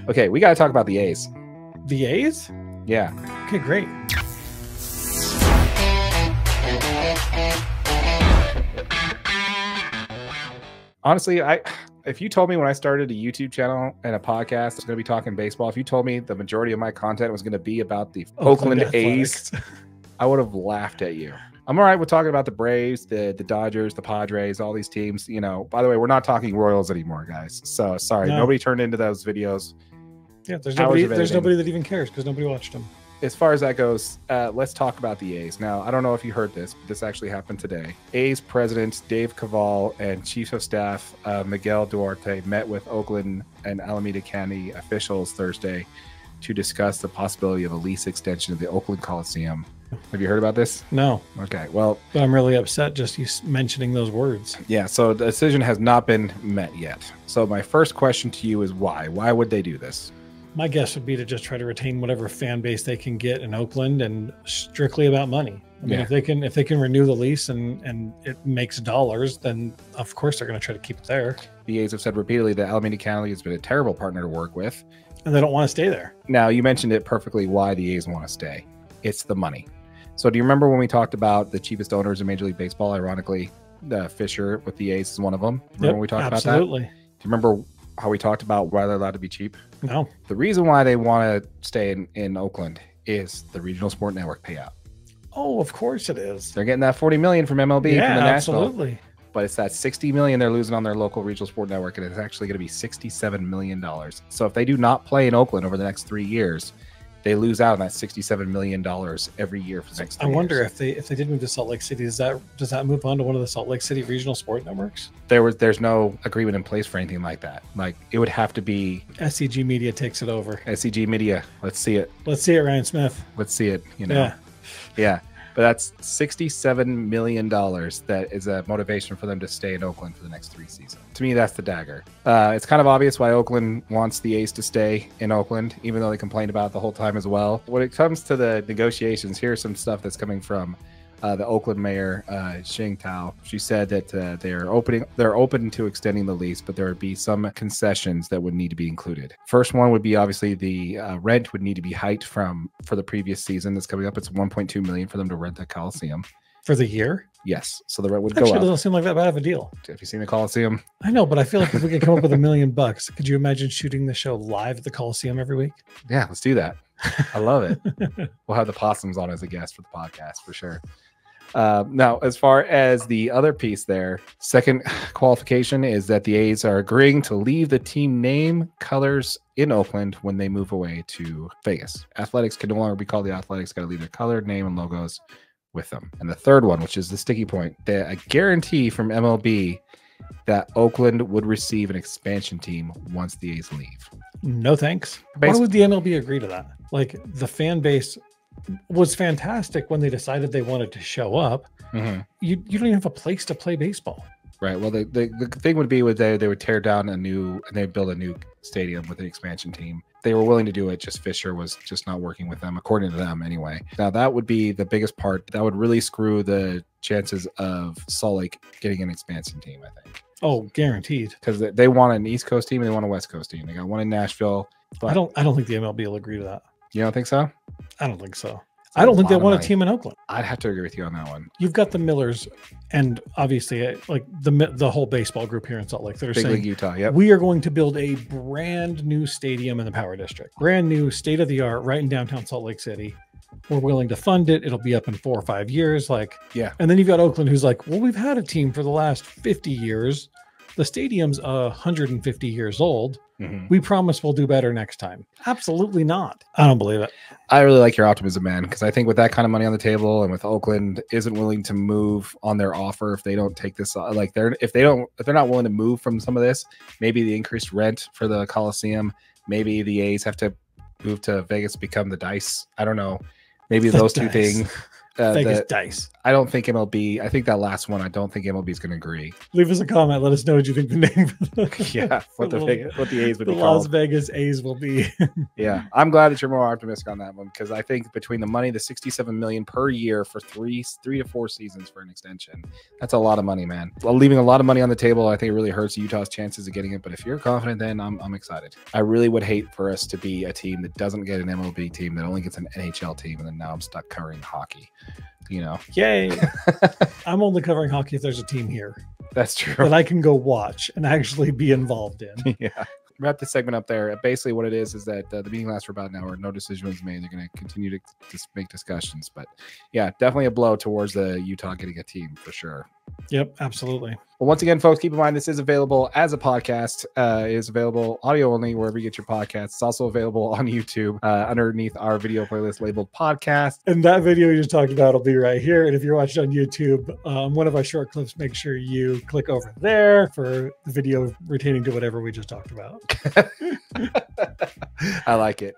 Okay, we got to talk about the A's. The A's? Yeah. Okay, great. Honestly, if you told me when I started a YouTube channel and a podcast that's going to be talking baseball, if you told me the majority of my content was going to be about the Oakland A's, I would have laughed at you. I'm all right with talking about the Braves, the Dodgers, the Padres, all these teams. You know, by the way, we're not talking Royals anymore, guys. So sorry, nobody turned into those videos. Yeah, there's nobody that even cares because nobody watched them. As far as that goes, let's talk about the A's. Now, I don't know if you heard this, but this actually happened today. A's president Dave Caval and chief of staff Miguel Duarte met with Oakland and Alameda County officials Thursday to discuss the possibility of a lease extension of the Oakland Colosseum. Have you heard about this? No. Okay, well... But I'm really upset just you mentioning those words. Yeah, so the decision has not been met yet. So my first question to you is why? Why would they do this? My guess would be to just try to retain whatever fan base they can get in Oakland and strictly about money. I mean, if they can renew the lease and it makes dollars, then of course they're going to try to keep it there. The A's have said repeatedly that Alameda County has been a terrible partner to work with. And they don't want to stay there. Now, you mentioned it perfectly why the A's want to stay. It's the money. So do you remember when we talked about the cheapest owners in Major League Baseball? Ironically, Fisher with the A's is one of them. Remember when we talked about that? Absolutely. Do you remember how we talked about why they're allowed to be cheap? No. The reason why they want to stay in Oakland is the regional sport network payout. Oh, of course it is. They're getting that $40 million from MLB from the national. Absolutely. But it's that $60 million they're losing on their local regional sport network, and it's actually going to be $67 million. So if they do not play in Oakland over the next 3 years, they lose out on that $67 million every year for the next 3 years. I wonder if they did move to Salt Lake City, does that move on to one of the Salt Lake City regional sport networks? There's no agreement in place for anything like that. Like, it would have to be SCG Media takes it over. SCG Media. Let's see it. Let's see it, Ryan Smith. Let's see it. You know. Yeah. But that's $67 million. That is a motivation for them to stay in Oakland for the next 3 seasons. To me, that's the dagger. It's kind of obvious why Oakland wants the A's to stay in Oakland, even though they complained about it the whole time as well. When it comes to the negotiations, here's some stuff that's coming from the Oakland mayor, Xing Tao. She said that they're open to extending the lease, but there would be some concessions that would need to be included. First one would be obviously the rent would need to be hiked for the previous season that's coming up. It's $1.2 million for them to rent the Colosseum. For the year? Yes. So the rent would go up. Actually, it doesn't seem like that bad of a deal. Have you seen the Colosseum? I know, but I feel like if we could come up with $1 million, could you imagine shooting the show live at the Colosseum every week? Yeah, let's do that. I love it. We'll have the Possums on as a guest for the podcast for sure. Now, as far as the other piece there, second qualification is that the A's are agreeing to leave the team name colors in Oakland when they move away to Vegas. Athletics can no longer be called the Athletics, got to leave their color, name, and logos with them. And the third one, which is the sticky point, a guarantee from MLB that Oakland would receive an expansion team once the A's leave. No thanks. Why would the MLB agree to that? Like, the fan base was fantastic when they decided they wanted to show up. Mm-hmm. You don't even have a place to play baseball. Right. Well, the thing would be they would tear down and they'd build a new stadium with an expansion team. They were willing to do it. Just Fisher was just not working with them, according to them anyway. Now, that would be the biggest part. That would really screw the chances of Salt Lake getting an expansion team, I think. Oh, guaranteed. Because they want an East Coast team and they want a West Coast team. They got one in Nashville. I don't think the MLB will agree to that. You don't think so? I don't think so. I don't think they want a team in Oakland. I'd have to agree with you on that one. You've got the Millers and obviously like the whole baseball group here in Salt Lake. They're Big saying, League Utah, yep. We are going to build a brand new stadium in the Power District. Brand new, state of the art, right in downtown Salt Lake City. We're willing to fund it. It'll be up in 4 or 5 years. Yeah. And then you've got Oakland, who's like, well, we've had a team for the last 50 years. The stadium's 150 years old. Mm-hmm. We promise we'll do better next time. Absolutely not. I don't believe it. I really like your optimism, man, because I think with that kind of money on the table and with Oakland isn't willing to move on their offer if they don't take this, if they're not willing to move from some of this, maybe the increased rent for the Coliseum, maybe the A's have to move to Vegas, become the Dice. I don't know. Maybe those two things. Vegas dice. I don't think MLB. I think that last one. I don't think MLB is going to agree. Leave us a comment. Let us know what you think the name. What the A's would be called. Las Vegas A's will be. Yeah, I'm glad that you're more optimistic on that one because I think between the money, the $67 million per year for three to 4 seasons for an extension, that's a lot of money, man. Well, leaving a lot of money on the table, I think it really hurts Utah's chances of getting it. But if you're confident, then I'm excited. I really would hate for us to be a team that doesn't get an MLB team, that only gets an NHL team, and then now I'm stuck covering hockey. Yay. I'm only covering hockey if there's a team here. That's true. That I can go watch and actually be involved in. Yeah. Wrap this segment up there. Basically what it is that the meeting lasts for about an hour. No decision was made. They're going to continue to make discussions. But yeah, definitely a blow towards the Utah getting a team for sure. Yep, absolutely. Well, once again, folks, keep in mind this is available as a podcast. It is available audio only wherever you get your podcasts. It's also available on YouTube underneath our video playlist labeled podcast. And that video you just talked about will be right here. And if you're watching on YouTube, one of our short clips, make sure you click over there for the video retaining to whatever we just talked about. I like it.